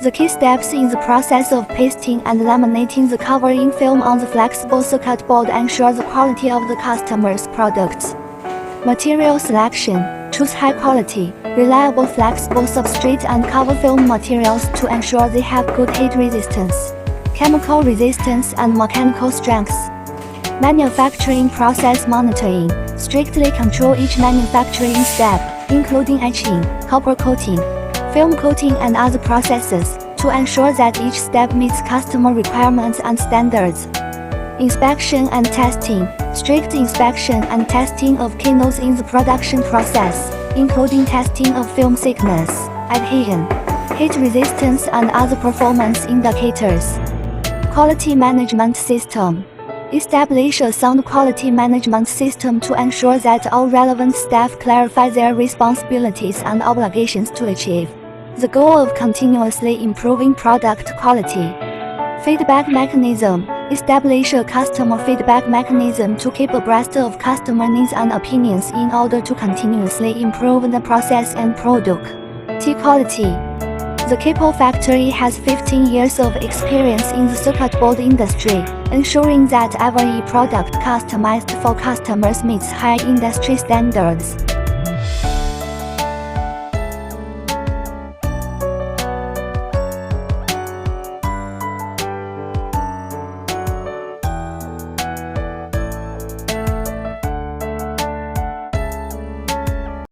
The key steps in the process of pasting and laminating the covering film on the flexible circuit board ensure the quality of the customer's products. Material selection: choose high-quality, reliable flexible substrate and cover film materials to ensure they have good heat resistance, chemical resistance and mechanical strengths. Manufacturing process monitoring: strictly control each manufacturing step, including etching, copper coating, film coating and other processes, to ensure that each step meets customer requirements and standards. Inspection and testing: strict inspection and testing of key nodes in the production process, including testing of film thickness, adhesion, heat resistance and other performance indicators. Quality management system: establish a sound quality management system to ensure that all relevant staff clarify their responsibilities and obligations to achieve the goal of continuously improving product quality. Feedback mechanism: establish a customer feedback mechanism to keep abreast of customer needs and opinions in order to continuously improve the process and product. Quality: the Keppel factory has 15 years of experience in the circuit board industry, ensuring that every product customized for customers meets high industry standards.